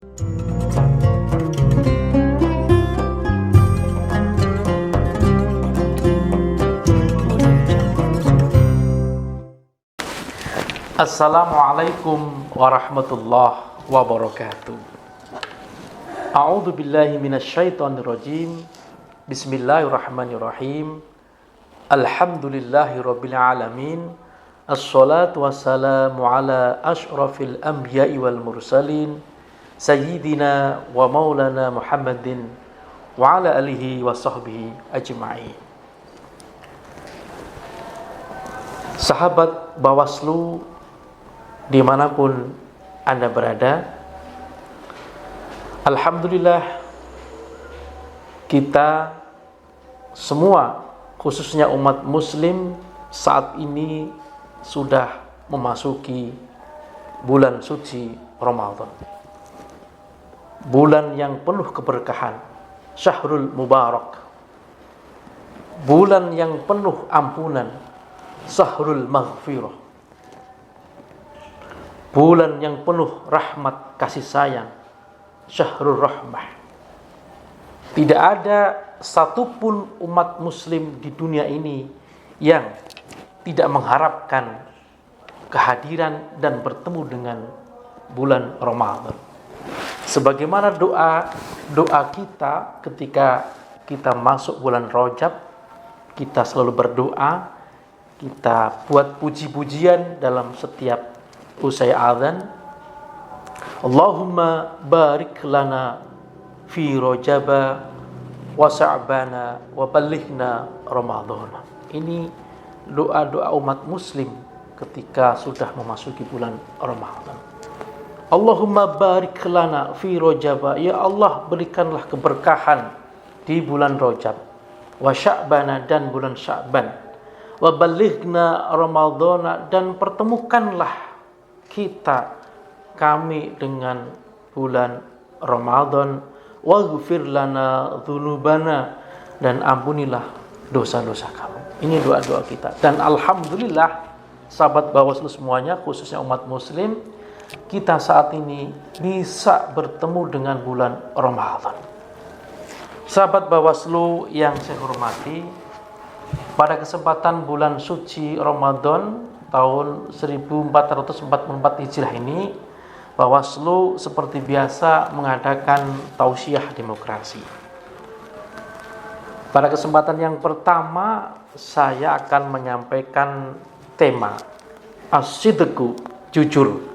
Assalamualaikum warahmatullahi wabarakatuh. A'udzu billahi minasyaitonir rajim. Bismillahirrahmanirrahim. Alhamdulillahirabbil alamin. Assalatu wassalamu ala asyrafil anbiya'i wal mursalin sayyidina wa maulana Muhammadin wa ala alihi wa sahbihi ajma'in. Sahabat Bawaslu dimanapun Anda berada, alhamdulillah kita semua, khususnya umat muslim, saat ini sudah memasuki bulan suci Ramadan, bulan yang penuh keberkahan, syahrul mubarak, bulan yang penuh ampunan, syahrul maghfirah, bulan yang penuh rahmat kasih sayang, syahrul rahmah. Tidak ada satupun umat muslim di dunia ini yang tidak mengharapkan kehadiran dan bertemu dengan bulan Ramadan. Sebagaimana doa kita ketika kita masuk bulan Rajab, kita selalu berdoa, kita buat puji-pujian dalam setiap usai azan. Allahumma barik lana fi Rajaba wa Sya'bana wa ballighna Ramadhana. Ini doa-doa umat muslim ketika sudah memasuki bulan Ramadan. Allahumma barik lana fi Rajaba, ya Allah berikanlah keberkahan di bulan Rajab, wa Sya'bana dan bulan Sya'ban, wa ballighna Ramadhana dan pertemukanlah kami dengan bulan Ramadan, waghfir lana dzunubana dan ampunilah dosa-dosa kami. Ini doa-doa kita. Dan alhamdulillah sahabat Bawaslu semuanya, khususnya umat muslim, kita saat ini bisa bertemu dengan bulan Ramadan. Sahabat Bawaslu yang saya hormati, pada kesempatan bulan suci Ramadan tahun 1444 Hijriah ini, Bawaslu seperti biasa mengadakan tausiah demokrasi. Pada kesempatan yang pertama, saya akan menyampaikan tema as-sidqu, jujur.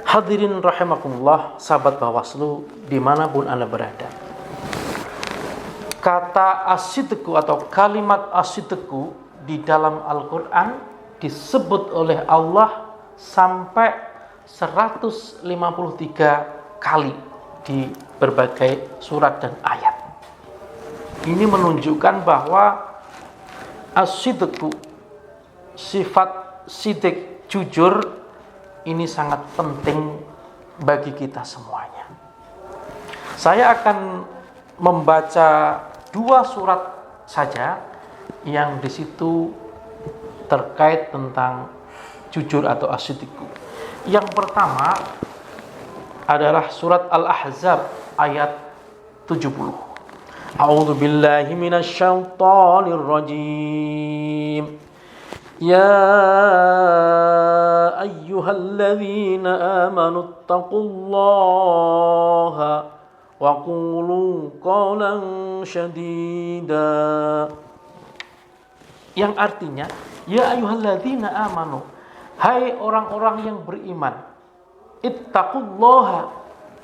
Hadirin rahimakumullah, sahabat Bawaslu dimanapun Anda berada. Kata as-sidqu atau kalimat as-sidqu di dalam Al-Quran disebut oleh Allah sampai 153 kali di berbagai surat dan ayat. Ini menunjukkan bahwa as-sidqu, sifat sidik, jujur, ini sangat penting bagi kita semuanya. Saya akan membaca 2 surat saja yang di situ terkait tentang jujur atau as-sidqu. Yang pertama adalah surat Al-Ahzab ayat 70. A'udzu billahi minasyaitonir rajim. Ya ayyuhalladzina amanu taqullaha wa qulu qawlan syadida. Yang artinya, ya ayyuhalladzina amanu, hai orang-orang yang beriman, ittaqullaha,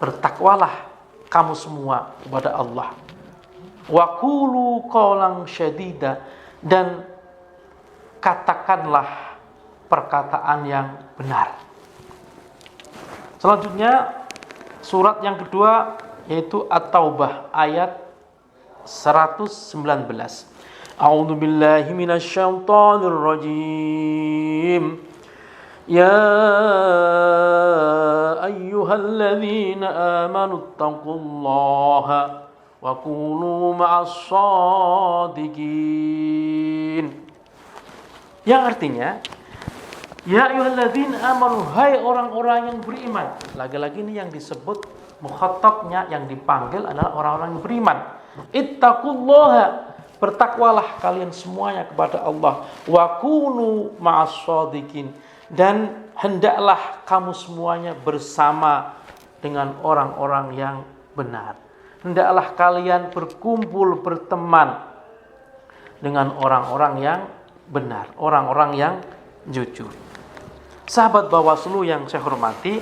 bertakwalah kamu semua kepada Allah, wa qulu qawlan syadida, dan katakanlah perkataan yang benar. Selanjutnya surat yang kedua yaitu At-Taubah ayat 119. A'udzu billahi minasyaitonir rajim. Ya ayyuhalladzina amanu taqullaha wa kunu ma'as shadiqin. Yang artinya, Ya ayyuhalladzina amanu, hai orang-orang yang beriman. Lagi-lagi ini yang disebut mukhatabnya, yang dipanggil adalah orang-orang yang beriman. Ittaqullaha, bertakwalah kalian semuanya kepada Allah. Wa kunu ma'as-shadiqin, dan hendaklah kamu semuanya bersama dengan orang-orang yang benar. Hendaklah kalian berkumpul, berteman dengan orang-orang yang benar, orang-orang yang jujur. Sahabat Bawaslu yang saya hormati,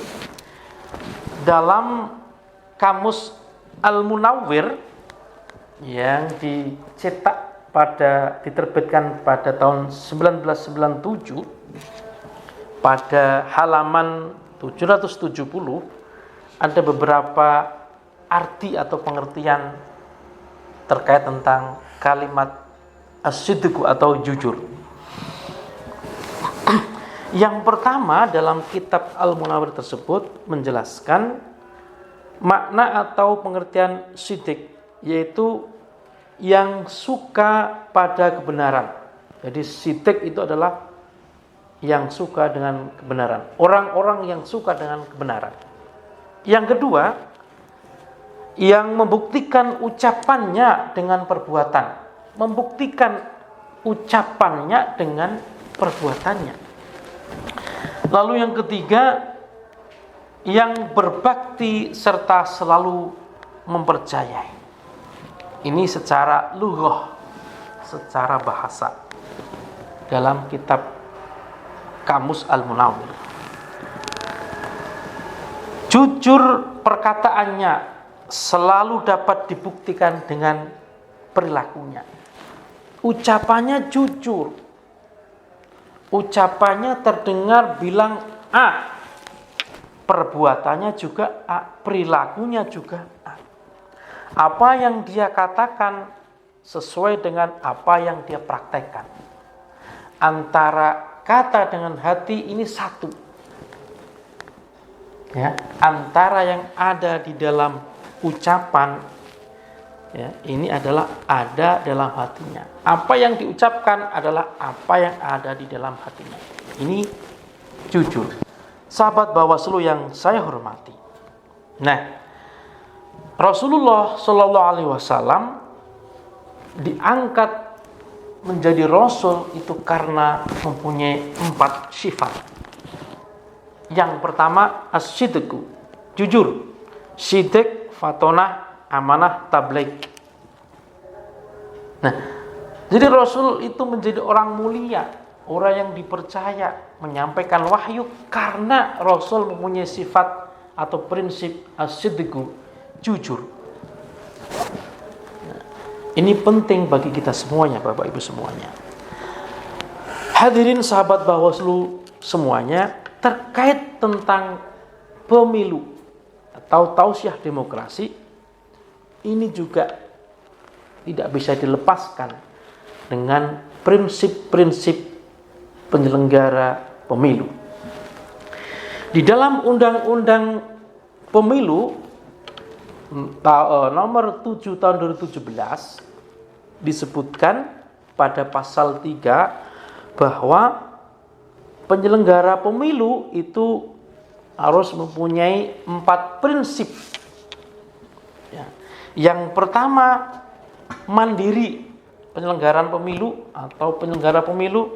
dalam kamus Al-Munawwir yang diterbitkan pada tahun 1997, pada halaman 770 ada beberapa arti atau pengertian terkait tentang kalimat as-sidqu atau jujur. Yang pertama, dalam kitab Al-Munawwir tersebut menjelaskan makna atau pengertian sidq, yaitu yang suka pada kebenaran. Jadi sidq itu adalah yang suka dengan kebenaran, orang-orang yang suka dengan kebenaran. Yang kedua, yang membuktikan ucapannya dengan perbuatan, membuktikan ucapannya dengan perbuatannya. Lalu yang ketiga, yang berbakti serta selalu mempercayai. Ini secara lughah, secara bahasa, dalam kitab Kamus Al-Munawwir. Jujur perkataannya selalu dapat dibuktikan dengan perilakunya. Ucapannya jujur, ucapannya terdengar bilang A, perbuatannya juga A, perilakunya juga A. Apa yang dia katakan sesuai dengan apa yang dia praktekkan. Antara kata dengan hati ini satu. Ya, antara yang ada di dalam ucapan, ya, ini adalah ada dalam hatinya. Apa yang diucapkan adalah apa yang ada di dalam hatinya. Ini jujur. Sahabat Bawaslu yang saya hormati. Nah, Rasulullah Shallallahu Alaihi Wasallam diangkat menjadi Rasul itu karena mempunyai 4 sifat. Yang pertama as-sidqu, jujur. Sidq, fatonah, amanah, tabligh. Nah, jadi Rasul itu menjadi orang mulia, orang yang dipercaya menyampaikan wahyu karena Rasul mempunyai sifat atau prinsip as-sidqu, jujur. Nah, ini penting bagi kita semuanya, Bapak Ibu semuanya. Hadirin sahabat Bawaslu semuanya, terkait tentang pemilu atau tausiah demokrasi, ini juga tidak bisa dilepaskan dengan prinsip-prinsip penyelenggara pemilu. Di dalam Undang-Undang Pemilu nomor 7 tahun 2017 disebutkan pada pasal 3 bahwa penyelenggara pemilu itu harus mempunyai 4 prinsip. Ya. Yang pertama, mandiri. Penyelenggaraan pemilu atau penyelenggara pemilu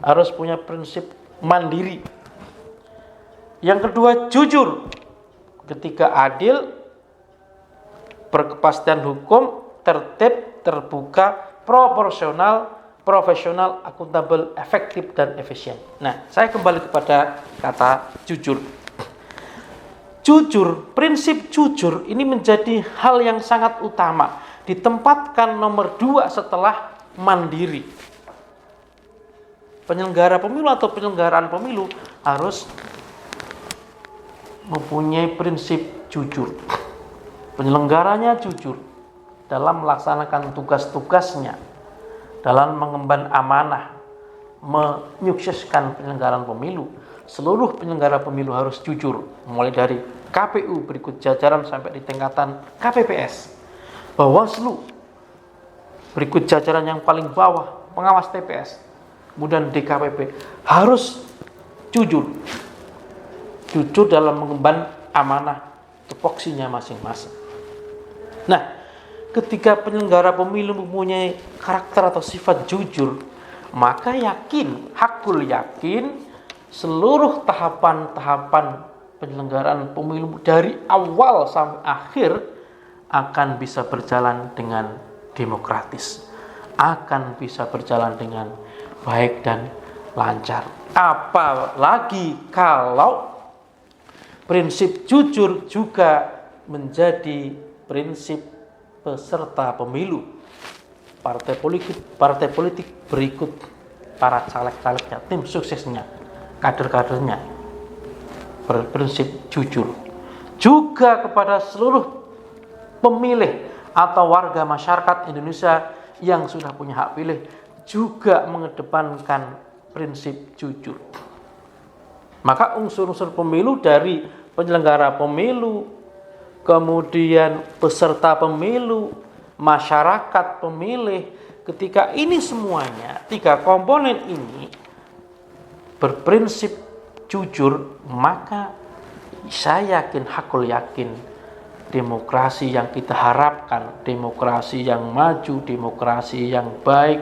harus punya prinsip mandiri. Yang kedua, jujur. Ketika adil, berkepastian hukum, tertib, terbuka, proporsional, profesional, akuntabel, efektif, dan efisien. Nah, saya kembali kepada kata jujur. Jujur, prinsip jujur ini menjadi hal yang sangat utama. Ditempatkan nomor 2 setelah mandiri. Penyelenggara pemilu atau penyelenggaraan pemilu harus mempunyai prinsip jujur. Penyelenggaranya jujur dalam melaksanakan tugas-tugasnya, dalam mengemban amanah, menyukseskan penyelenggaraan pemilu. Seluruh penyelenggara pemilu harus jujur, mulai dari KPU berikut jajaran sampai di tingkatan KPPS, Bawaslu berikut jajaran yang paling bawah, pengawas TPS, kemudian DKPP, harus jujur. Jujur dalam mengemban amanah tupoksinya masing-masing. Nah, ketika penyelenggara pemilu mempunyai karakter atau sifat jujur, maka hakul yakin seluruh tahapan-tahapan penyelenggaraan pemilu dari awal sampai akhir akan bisa berjalan dengan demokratis, akan bisa berjalan dengan baik dan lancar. Apalagi kalau prinsip jujur juga menjadi prinsip peserta pemilu. Partai politik berikut para caleg-calegnya, tim suksesnya, kader-kadernya berprinsip jujur. Juga kepada seluruh pemilih atau warga masyarakat Indonesia yang sudah punya hak pilih juga mengedepankan prinsip jujur. Maka unsur-unsur pemilu dari penyelenggara pemilu, kemudian peserta pemilu, masyarakat pemilih, ketika ini semuanya, 3 komponen ini berprinsip jujur, maka saya hakul yakin demokrasi yang kita harapkan, demokrasi yang maju, demokrasi yang baik,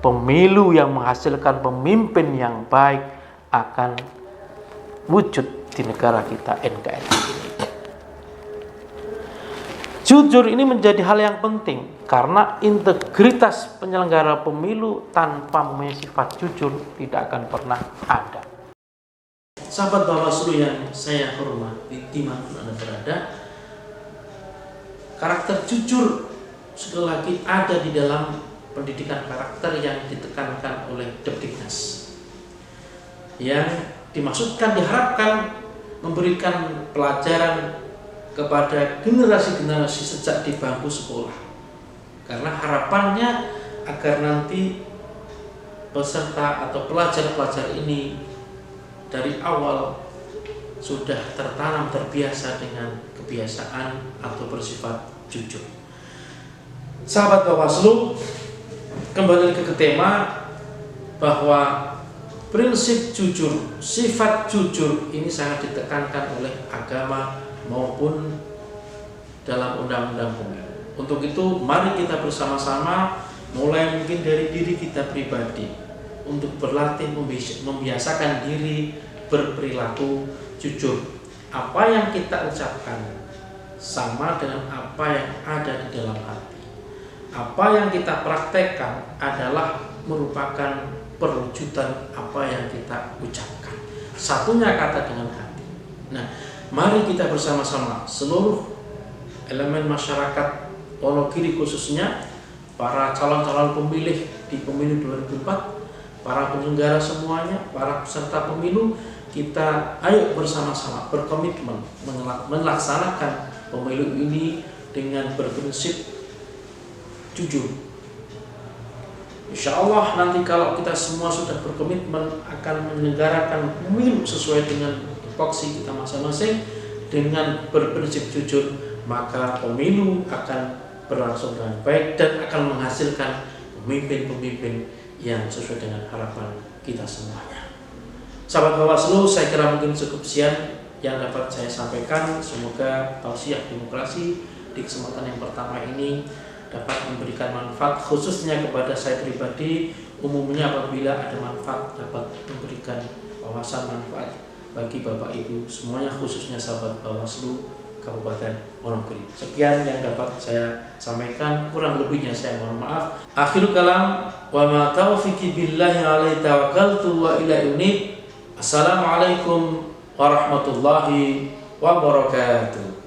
pemilu yang menghasilkan pemimpin yang baik akan wujud di negara kita NKRI ini. Jujur ini menjadi hal yang penting karena integritas penyelenggara pemilu tanpa mempunyai sifat jujur tidak akan pernah ada. Sahabat Bawaslu yang saya hormati dimanapun Anda berada, karakter jujur sekali lagi ada di dalam pendidikan karakter yang ditekankan oleh Depdiknas, yang dimaksudkan diharapkan memberikan pelajaran kepada generasi-generasi sejak di bangku sekolah, karena harapannya agar nanti peserta atau pelajar-pelajar ini dari awal sudah terbiasa dengan kebiasaan atau bersifat jujur. Sahabat Bawaslu, kembali ke tema bahwa prinsip jujur, sifat jujur ini sangat ditekankan oleh agama maupun dalam undang-undang pemilu. Untuk itu mari kita bersama-sama mulai mungkin dari diri kita pribadi untuk berlatih membiasakan diri berperilaku jujur. Apa yang kita ucapkan sama dengan apa yang ada di dalam hati. Apa yang kita praktekkan adalah merupakan perwujudan apa yang kita ucapkan. Satunya kata dengan hati. Nah, mari kita bersama-sama seluruh elemen masyarakat Wonogiri khususnya para calon-calon pemilih di pemilu 2004, para penyelenggara semuanya, para peserta pemilu, kita ayo bersama-sama berkomitmen melaksanakan pemilu ini dengan berprinsip jujur. Insya Allah nanti kalau kita semua sudah berkomitmen akan menyelenggarakan pemilu sesuai dengan tupoksi kita masing-masing dengan berprinsip jujur, maka pemilu akan berlangsung dengan baik dan akan menghasilkan pemimpin-pemimpin yang sesuai dengan harapan kita semuanya. Sahabat Bawaslu, saya kira mungkin cukup sekian yang dapat saya sampaikan. Semoga tausiah demokrasi di kesempatan yang pertama ini dapat memberikan manfaat khususnya kepada saya pribadi. Umumnya apabila ada manfaat dapat memberikan wawasan manfaat bagi Bapak Ibu semuanya, khususnya sahabat Bawaslu Kabupaten Wonogiri. Sekian yang dapat saya sampaikan, kurang lebihnya saya mohon maaf. Akhirul kalam wa ma taufiqi billahi alaihi tawakkaltu wa ila unib. Assalamualaikum warahmatullahi wabarakatuh.